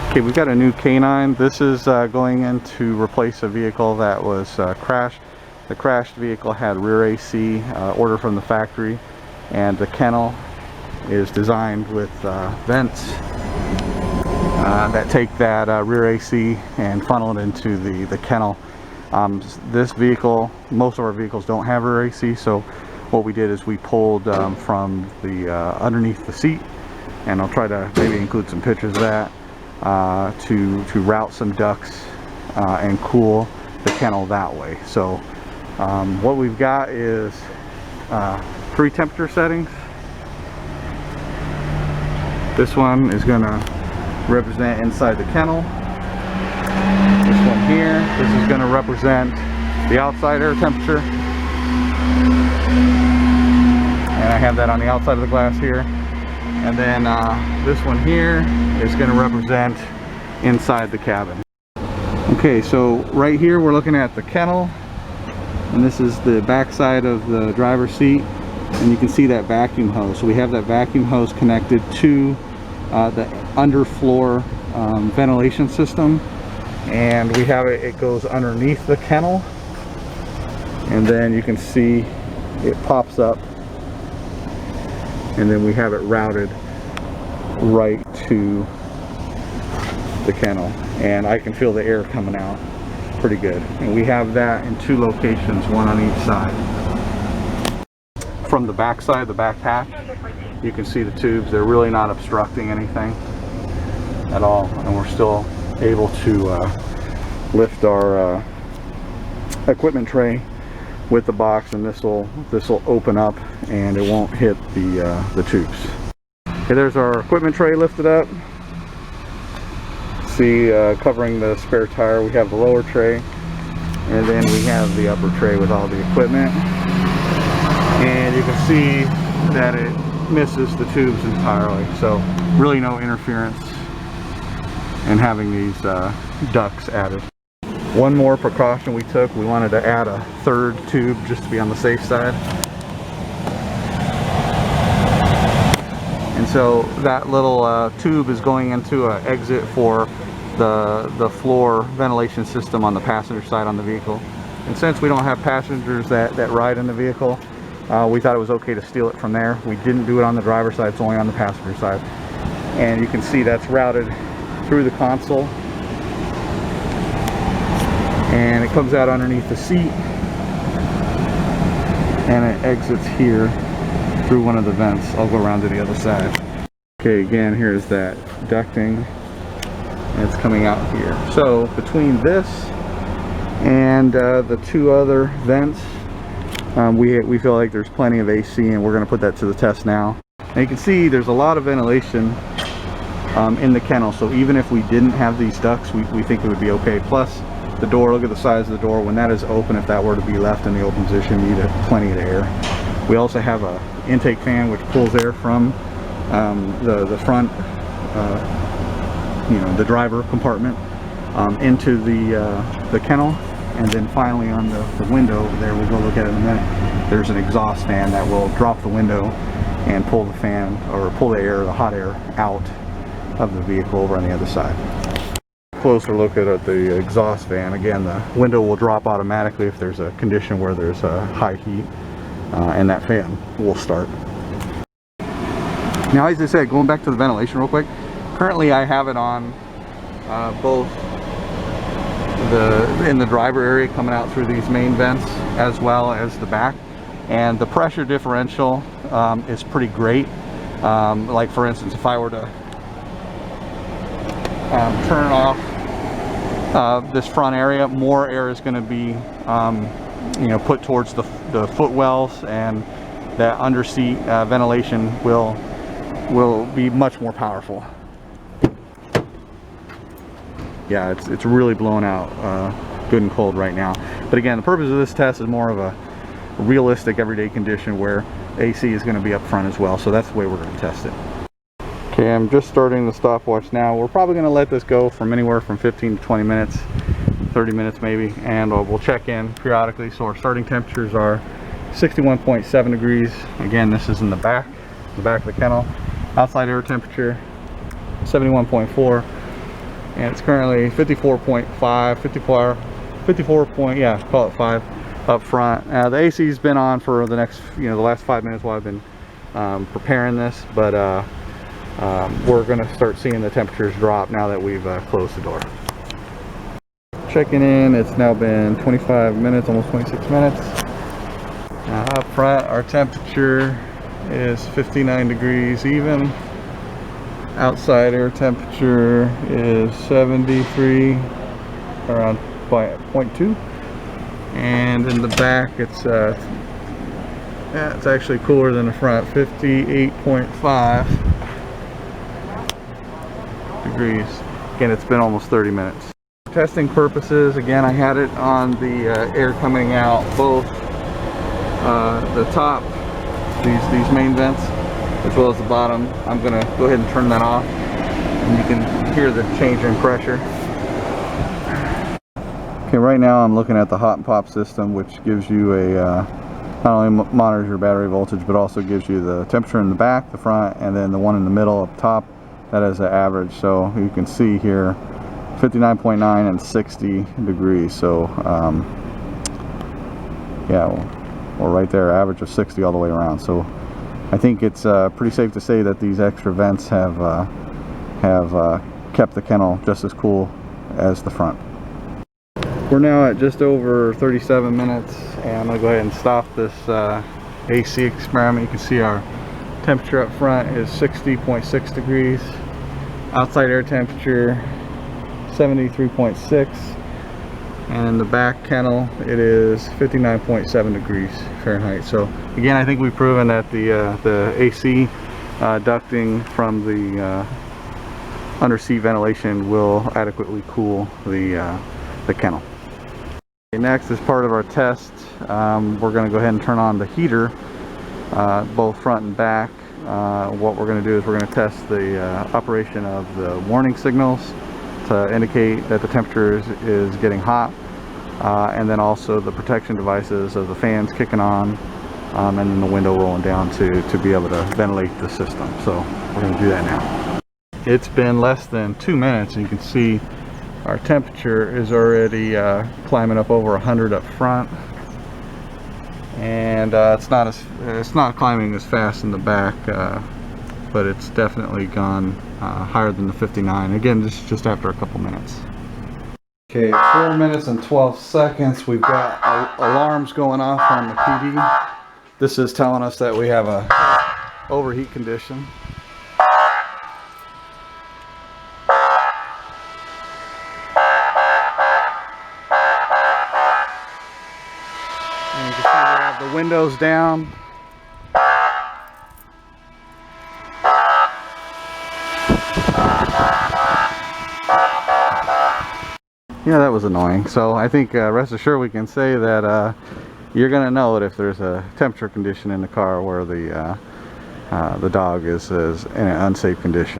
Okay, we've got a new canine. This is going in to replace a vehicle that was crashed. The crashed vehicle had rear AC, order from the factory, and the kennel is designed with vents that take that rear AC and funnel it into the kennel. This vehicle, most of our vehicles don't have rear AC, so what we did is we pulled from the underneath the seat, and I'll try to maybe include some pictures of that, to route some ducts and cool the kennel that way. So what we've got is 3 temperature settings. This one is going to represent inside the kennel. This one here, this is going to represent the outside air temperature. And I have that on the outside of the glass here. And then this one here is going to represent inside the cabin. Okay, so right here we're looking at the kennel, and this is the back side of the driver's seat, and you can see that vacuum hose. So we have that vacuum hose connected to the underfloor ventilation system, and we have it goes underneath the kennel, and then you can see it pops up, and then we have it routed right to the kennel, and I can feel the air coming out pretty good. And we have that in 2 locations, one on each side. From the back side, the back hatch, you can see the tubes. They're really not obstructing anything at all, and we're still able to lift our equipment tray with the box, and this will open up and it won't hit the tubes. Okay, there's our equipment tray lifted up. See, covering the spare tire, we have the lower tray, and then we have the upper tray with all the equipment, and you can see that it misses the tubes entirely, so really no interference in having these ducts added. One more precaution we took, we wanted to add a 3rd tube just to be on the safe side. And so that little tube is going into an exit for the floor ventilation system on the passenger side on the vehicle. And since we don't have passengers that ride in the vehicle, we thought it was okay to steal it from there. We didn't do it on the driver's side, it's only on the passenger side. And you can see that's routed through the console, and it comes out underneath the seat, and it exits here through one of the vents. I'll go around to the other side. Okay, again, here's that ducting, and it's coming out here. So between this and the 2 other vents, we feel like there's plenty of AC, and we're going to put that to the test now. And you can see there's a lot of ventilation in the kennel, so even if we didn't have these ducts, we think it would be okay. Plus the door, look at the size of the door. When that is open, if that were to be left in the open position, you need plenty of air. We also have a intake fan which pulls air from the front, the driver compartment into the kennel. And then finally on the window over there, we'll go look at it in a minute, there's an exhaust fan that will drop the window and pull the fan, or pull the air, the hot air, out of the vehicle over on the other side. Closer look at the exhaust fan. Again, the window will drop automatically if there's a condition where there's a high heat, and that fan will start. Now, as I said, going back to the ventilation real quick, currently I have it on both in the driver area coming out through these main vents as well as the back, and the pressure differential is pretty great. Like for instance, if I were to turn off this front area, more air is going to be put towards the footwells, and that underseat ventilation will be much more powerful. Yeah, it's really blowing out good and cold right now. But again, the purpose of this test is more of a realistic everyday condition where AC is going to be up front as well, so that's the way we're going to test it. Okay, I'm just starting the stopwatch now. We're probably going to let this go from anywhere from 15 to 20 minutes, 30 minutes maybe, and we'll check in periodically. So our starting temperatures are 61.7 degrees. Again, this is in the back of the kennel. Outside air temperature 71.4. and it's currently 54.5, 54 point, yeah, call it 5 up front. The AC's been on for the next, the last 5 minutes while I've been preparing this, but we're going to start seeing the temperatures drop now that we've closed the door. Checking in, it's now been 25 minutes, almost 26 minutes. Up front, our temperature is 59 degrees even. Outside air temperature is 73, around 0.2. And in the back, it's actually cooler than the front, 58.5 degrees. Again, it's been almost 30 minutes. Testing purposes, again, I had it on the air coming out both the top, these main vents, as well as the bottom. I'm gonna go ahead and turn that off, and you can hear the change in pressure. Okay, right now I'm looking at the hot and pop system, which gives you a not only monitors your battery voltage, but also gives you the temperature in the back, the front, and then the one in the middle up top. That is the average. So you can see here 59.9 and 60 degrees. So yeah, we're right there, average of 60 all the way around. So I think it's pretty safe to say that these extra vents have kept the kennel just as cool as the front. We're now at just over 37 minutes, and I'm going to go ahead and stop this AC experiment. You can see our temperature up front is 60.6 degrees. Outside air temperature 73.6, and in the back kennel it is 59.7 degrees Fahrenheit. So again, I think we've proven that the AC ducting from the underseat ventilation will adequately cool the kennel. Okay, next, as part of our test, we're going to go ahead and turn on the heater, both front and back. What we're going to do is we're going to test the operation of the warning signals to indicate that the temperature is getting hot, and then also the protection devices of the fans kicking on, and then the window rolling down to be able to ventilate the system. So we're going to do that now. It's been less than 2 minutes, and you can see our temperature is already climbing up over 100 up front, and it's not climbing as fast in the back, but it's definitely gone higher than the 59. Again, this is just after a couple minutes. Okay, 4 minutes and 12 seconds. We've got alarms going off on the PD. This is telling us that we have a overheat condition. And you can see we have the windows down. Yeah, that was annoying. So I think rest assured we can say that you're going to know it if there's a temperature condition in the car where the dog is in an unsafe condition.